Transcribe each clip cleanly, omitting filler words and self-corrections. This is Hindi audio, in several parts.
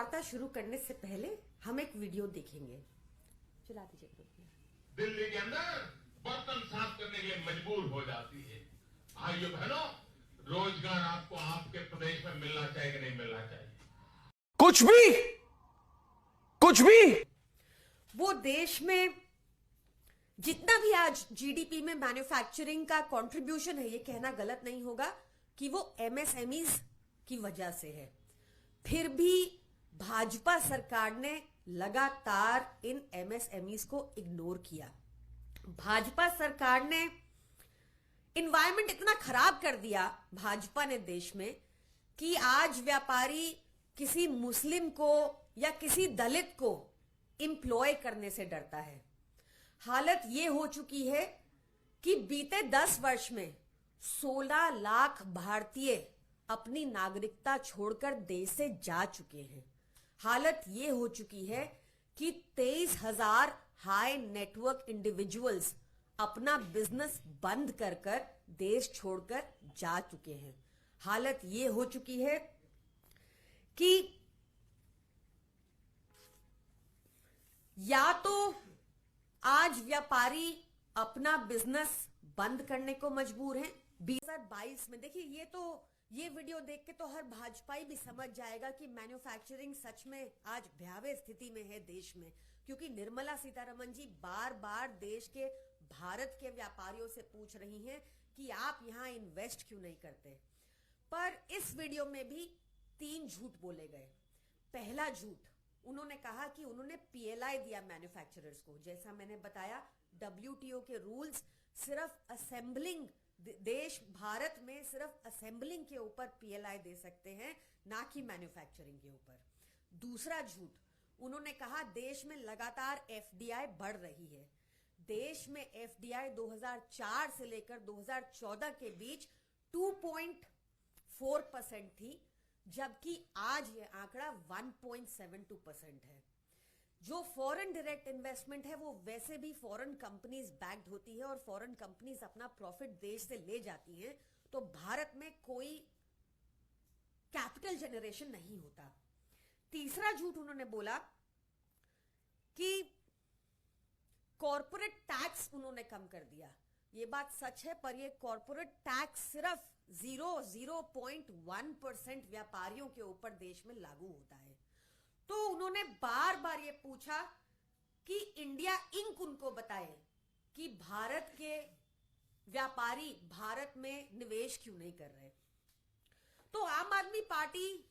वार्ता शुरू करने से पहले हम एक वीडियो देखेंगे। चला दीजिए। दिल्ली के अंदर बर्तन साफ करने के लिए मजबूर हो जाती है। भाइयों बहनों, रोजगार आपको आपके प्रदेश में मिलना चाहिए कि नहीं मिलना चाहिए? कुछ भी वो देश में जितना भी आज जीडीपी में मैन्युफैक्चरिंग का कंट्रीब्यूशन है, ये कहना गलत नहीं होगा कि वो एमएसएमईज की वजह से है। फिर भी भाजपा सरकार ने लगातार इन एमएसएमईज को इग्नोर किया। भाजपा सरकार ने इन्वायरमेंट इतना खराब कर दिया भाजपा ने देश में कि आज व्यापारी किसी मुस्लिम को या किसी दलित को एम्प्लॉय करने से डरता है। हालत यह हो चुकी है कि बीते 10 वर्ष में 16 लाख भारतीय अपनी नागरिकता छोड़कर देश से जा चुके हैं। हालत यह हो चुकी है कि 23,000 हाई नेटवर्क इंडिविजुअल्स अपना बिजनेस बंद कर कर देश छोड़कर जा चुके हैं। हालत यह हो चुकी है कि या तो आज व्यापारी अपना बिजनेस बंद करने को मजबूर हैं। 2022 में देखिए, ये वीडियो देख के तो हर भाजपाई भी समझ जाएगा कि मैन्युफैक्चरिंग सच में आज भयावह स्थिति में है देश में, क्योंकि निर्मला सीतारमण जी बार बार देश के भारत के व्यापारियों से पूछ रही हैं कि आप यहां इन्वेस्ट क्यों नहीं करते। पर इस वीडियो में भी 3 झूठ बोले गए। पहला झूठ, उन्होंने कहा कि उन्होंने पीएलआई दिया मैन्युफैक्चरर्स को। जैसा मैंने बताया, डब्ल्यूटीओ के रूल्स सिर्फ असेंबलिंग, देश भारत में सिर्फ असेंबलिंग के ऊपर पीएलआई दे सकते हैं, ना कि मैन्युफैक्चरिंग के ऊपर। दूसरा झूठ, उन्होंने कहा देश में लगातार एफडीआई बढ़ रही है। देश में एफडीआई 2004 से लेकर 2014 के बीच 2.4% थी, जबकि आज ये आंकड़ा 1.72% है। जो फॉरेन डायरेक्ट इन्वेस्टमेंट है वो वैसे भी फॉरेन कंपनीज बैक्ड होती है और फॉरेन कंपनीज अपना प्रॉफिट देश से ले जाती हैं, तो भारत में कोई कैपिटल जनरेशन नहीं होता। तीसरा झूठ उन्होंने बोला कि कॉर्पोरेट टैक्स उन्होंने कम कर दिया। ये बात सच है, पर ये कॉर्पोरेट टैक्स सिर्फ 0.1% व्यापारियों के ऊपर देश में लागू होता है। तो उन्होंने बार बार ये पूछा कि इंडिया इंक उनको बताए कि भारत के व्यापारी भारत में निवेश क्यों नहीं कर रहे। तो आम आदमी पार्टी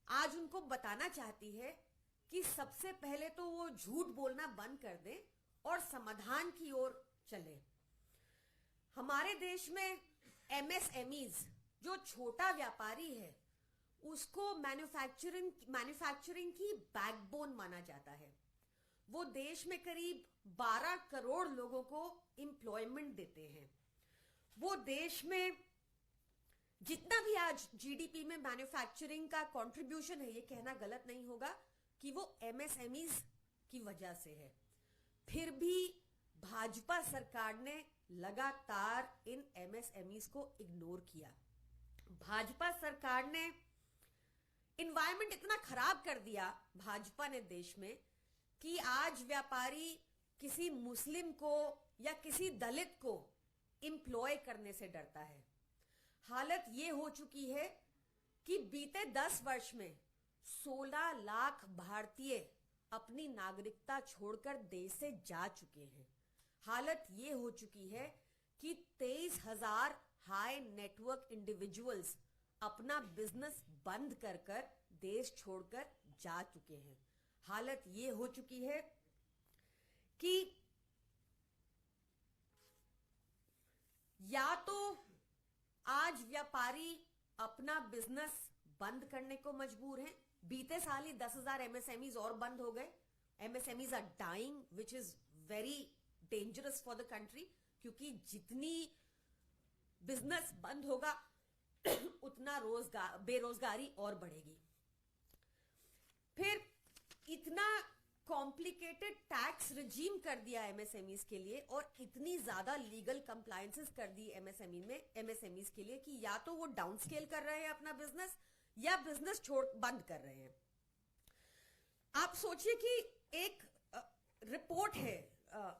आज उनको बताना चाहती है कि सबसे पहले तो वो झूठ बोलना बंद कर दें और समाधान की ओर चले। हमारे देश में एमएसएमईज, जो छोटा व्यापारी है, उसको मैन्युफैक्चरिंग की बैकबोन माना जाता है। वो देश में करीब 12 करोड़ लोगों को एम्प्लॉयमेंट देते हैं। वो देश में जितना भी आज जीडीपी में मैन्युफैक्चरिंग का कंट्रीब्यूशन है, ये कहना गलत नहीं होगा कि वो एमएसएमईज की वजह से है। फिर भी भाजपा सरकार ने लगातार इन एमएसएमईज को इग्नोर किया। भाजपा सरकार ने इन्वायरमेंट इतना खराब कर दिया भाजपा ने देश में कि आज व्यापारी किसी मुस्लिम को या किसी दलित को एम्प्लॉय करने से डरता है। हालत यह हो चुकी है कि बीते 10 वर्ष में 16 लाख भारतीय अपनी नागरिकता छोड़कर देश से जा चुके हैं। हालत यह हो चुकी है कि 23,000 हाई नेटवर्क इंडिविजुअल्स अपना बिजनेस बंद कर कर देश छोड़कर जा चुके हैं। हालत यह हो चुकी है कि या तो आज व्यापारी अपना बिजनेस बंद करने को मजबूर हैं। बीते साल ही 10,000 एमएसएमईज और बंद हो गए। MSMEs are dying, which is very dangerous for the country, क्योंकि जितनी बिजनेस बंद होगा उतना बेरोजगारी और बढ़ेगी। फिर इतना कॉम्प्लिकेटेड टैक्स रिजीम कर दिया एमएसएमईज के लिए और इतनी ज्यादा लीगल कंप्लायंसेस कर दी एमएसएमईज के लिए कि या तो वो डाउन स्केल कर रहे हैं अपना बिजनेस या बिजनेस बंद कर रहे हैं। अब सोचिए कि एक रिपोर्ट है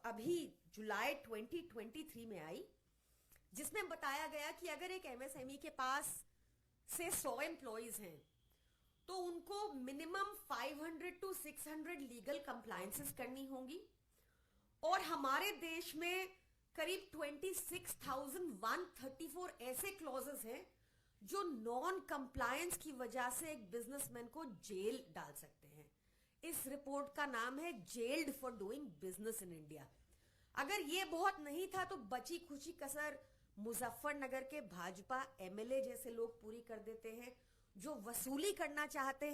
अभी जुलाई 2023 में आई, जिसमें बताया गया कि अगर एक एमएसएमई के पास से 100 एम्प्लॉइज हैं तो उनको मिनिमम 500 to 600 लीगल कंप्लायंसेस करनी होंगी, और हमारे देश में करीब 26,134 ऐसे क्लॉजेस हैं जो नॉन कंप्लायंस की वजह से एक बिजनेसमैन को जेल डाल सकते हैं। इस रिपोर्ट का नाम है gelled for doing business in India. अगर ये बहुत नहीं था तो बची खुची कसर मुजफ्फरनगर के भाजपा एमएलए जैसे लोग पूरी कर देते हैं, जो वसूली करना चाहते हैं।